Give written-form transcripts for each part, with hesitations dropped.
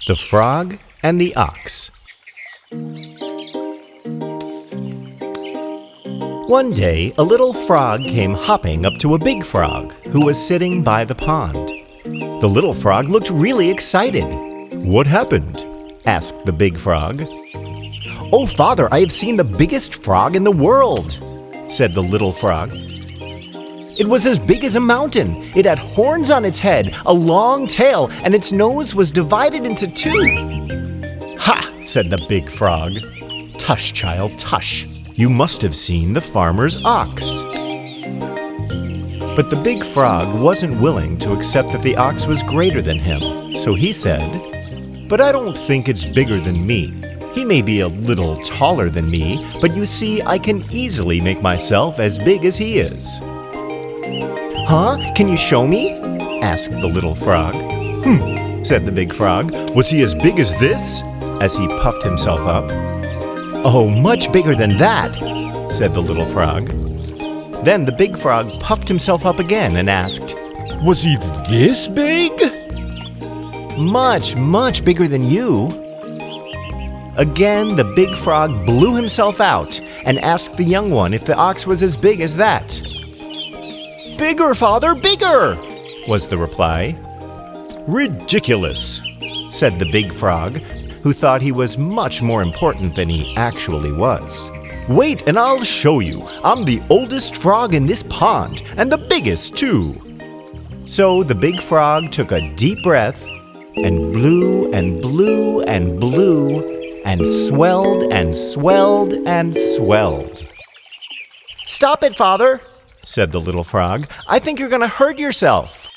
The Frog and the Ox. One day, a little frog came hopping up to a big frog who was sitting by the pond. The little frog looked really excited. "What happened?" asked the big frog. "Oh, Father, I have seen the biggest frog in the world," said the little frog. "It was as big as a mountain. It had horns on its head, a long tail, and its nose was divided into two." "Ha!" said the big frog. "Tush, child, tush. You must have seen the farmer's ox." But the big frog wasn't willing to accept that the ox was greater than him, so he said, "But I don't think it's bigger than me. He may be a little taller than me, but you see, I can easily make myself as big as he is." "Huh? Can you show me?" asked the little frog. Said the big frog. "Was he as big as this?" as he puffed himself up. "Oh, much bigger than that," said the little frog. Then the big frog puffed himself up again and asked, "Was he this big?" "Much, much bigger than you." Again, the big frog blew himself out and asked the young one if the ox was as big as that. "Bigger, Father, bigger," was the reply. "Ridiculous," said the big frog, who thought he was much more important than he actually was. "Wait, and I'll show you. I'm the oldest frog in this pond, and the biggest, too." So the big frog took a deep breath and blew and blew and blew and swelled and swelled and swelled. "Stop it, Father," said the little frog. "I think you're going to hurt yourself."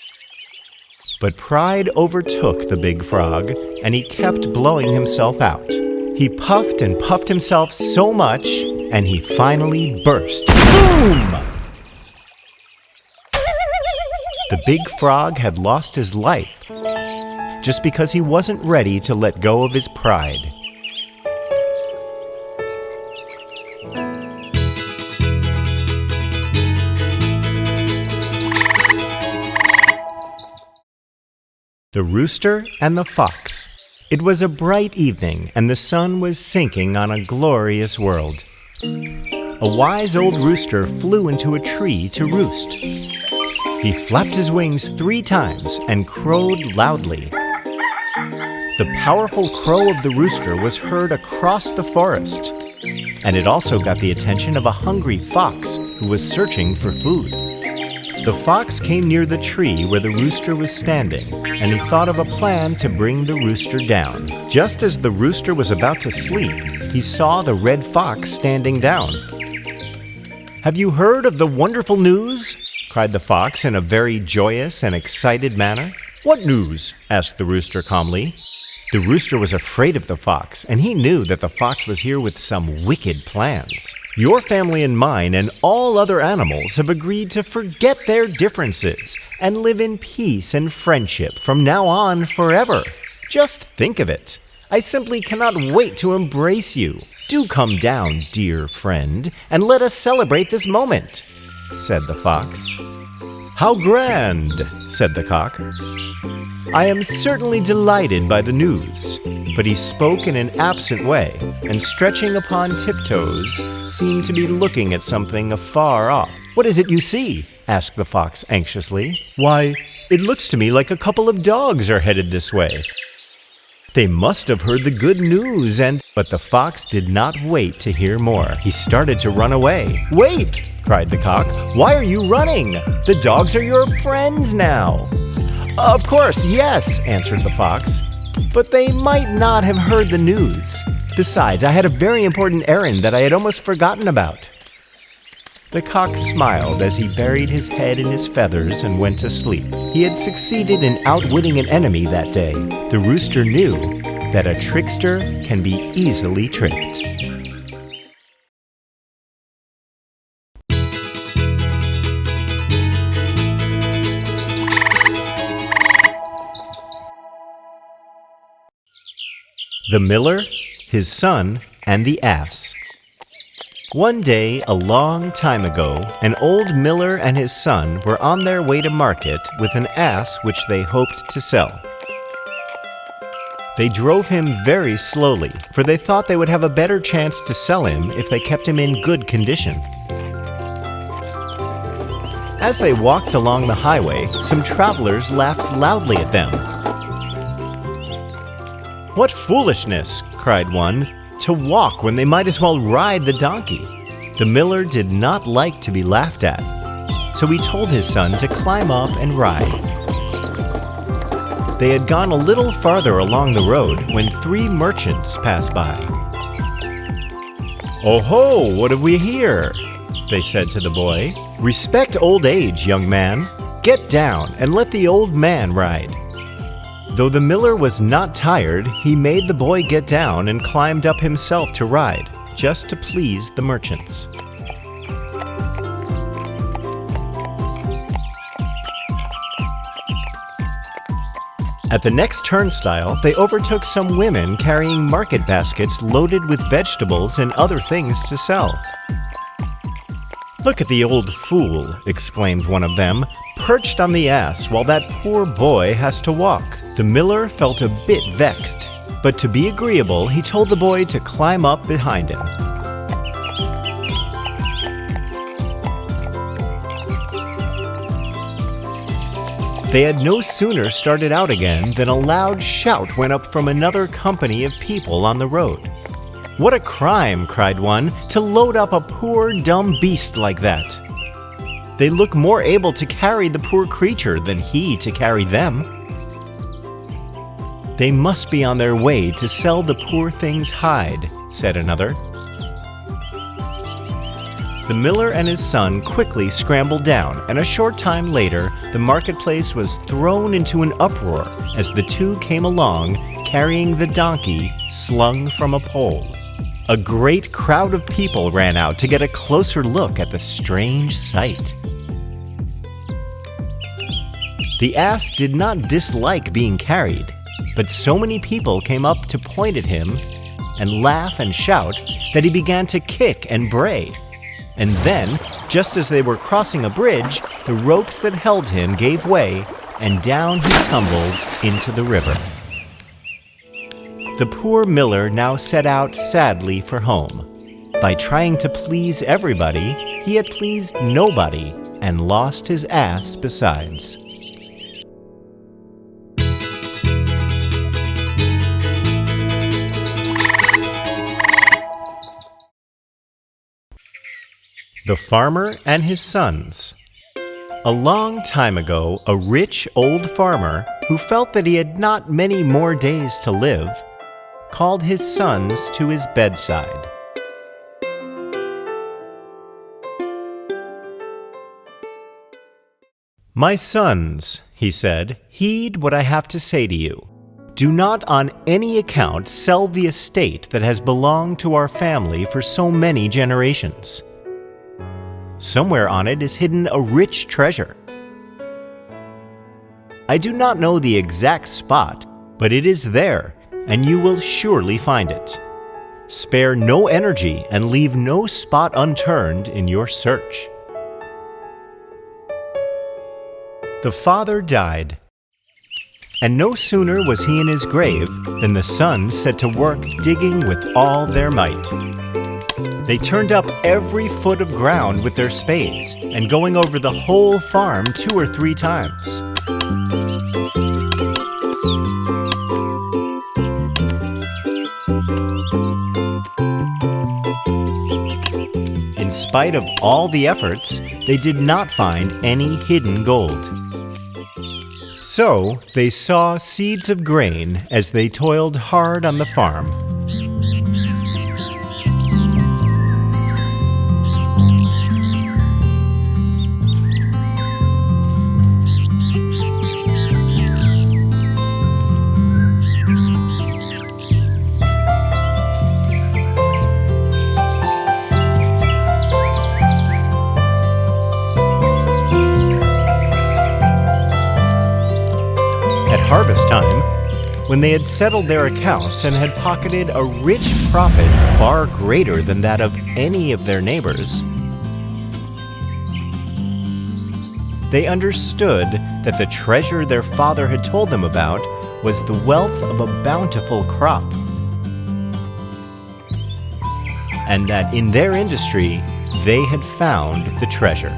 But pride overtook the big frog, and he kept blowing himself out. He puffed and puffed himself so much, and he finally burst. Boom! The big frog had lost his life just because he wasn't ready to let go of his pride. The Rooster and the Fox. It was a bright evening, and the sun was sinking on a glorious world. A wise old rooster flew into a tree to roost. He flapped his wings 3 times and crowed loudly. The powerful crow of the rooster was heard across the forest, and it also got the attention of a hungry fox who was searching for food. The fox came near the tree where the rooster was standing, and he thought of a plan to bring the rooster down. Just as the rooster was about to sleep, he saw the red fox standing down. "Have you heard of the wonderful news?" cried the fox in a very joyous and excited manner. "What news?" asked the rooster calmly. The rooster was afraid of the fox, and he knew that the fox was here with some wicked plans. "Your family and mine and all other animals have agreed to forget their differences and live in peace and friendship from now on forever. Just think of it. I simply cannot wait to embrace you. Do come down, dear friend, and let us celebrate this moment," said the fox. "How grand," said the cock. "I am certainly delighted by the news," but he spoke in an absent way, and stretching upon tiptoes, seemed to be looking at something afar off. "What is it you see?" asked the fox anxiously. "Why, it looks to me like a couple of dogs are headed this way. They must have heard the good news and—" But the fox did not wait to hear more. He started to run away. "Wait!" cried the cock. "Why are you running? The dogs are your friends now." "Of course, yes," answered the fox. "But they might not have heard the news. Besides, I had a very important errand that I had almost forgotten about." The cock smiled as he buried his head in his feathers and went to sleep. He had succeeded in outwitting an enemy that day. The rooster knew that a trickster can be easily tricked. The Miller, His Son, and the Ass. One day, a long time ago, an old miller and his son were on their way to market with an ass which they hoped to sell. They drove him very slowly, for they thought they would have a better chance to sell him if they kept him in good condition. As they walked along the highway, some travelers laughed loudly at them. "What foolishness," cried one, "to walk when they might as well ride the donkey." The miller did not like to be laughed at, so he told his son to climb up and ride. They had gone a little farther along the road when 3 merchants passed by. "Oh ho, what have we here?" they said to the boy. "Respect old age, young man. Get down and let the old man ride." Though the miller was not tired, he made the boy get down and climbed up himself to ride, just to please the merchants. At the next turnstile, they overtook some women carrying market baskets loaded with vegetables and other things to sell. "Look at the old fool," exclaimed one of them, "perched on the ass while that poor boy has to walk." The miller felt a bit vexed, but to be agreeable, he told the boy to climb up behind him. They had no sooner started out again than a loud shout went up from another company of people on the road. "What a crime," cried one, "to load up a poor dumb beast like that. They look more able to carry the poor creature than he to carry them." "They must be on their way to sell the poor thing's hide," said another. The miller and his son quickly scrambled down, and a short time later, the marketplace was thrown into an uproar as the two came along, carrying the donkey slung from a pole. A great crowd of people ran out to get a closer look at the strange sight. The ass did not dislike being carried, but so many people came up to point at him and laugh and shout that he began to kick and bray. And then, just as they were crossing a bridge, the ropes that held him gave way, and down he tumbled into the river. The poor miller now set out sadly for home. By trying to please everybody, he had pleased nobody, and lost his ass besides. The Farmer and His Sons. A long time ago, a rich old farmer, who felt that he had not many more days to live, called his sons to his bedside. "My sons," he said, "heed what I have to say to you. Do not on any account sell the estate that has belonged to our family for so many generations. Somewhere on it is hidden a rich treasure. I do not know the exact spot, but it is there, and you will surely find it. Spare no energy and leave no spot unturned in your search." The father died, and no sooner was he in his grave than the sons set to work digging with all their might. They turned up every foot of ground with their spades, and going over the whole farm 2 or 3 times. In spite of all the efforts, they did not find any hidden gold. So they saw seeds of grain as they toiled hard on the farm. Harvest time, When they had settled their accounts and had pocketed a rich profit far greater than that of any of their neighbors, they understood that the treasure their father had told them about was the wealth of a bountiful crop, and that in their industry they had found the treasure.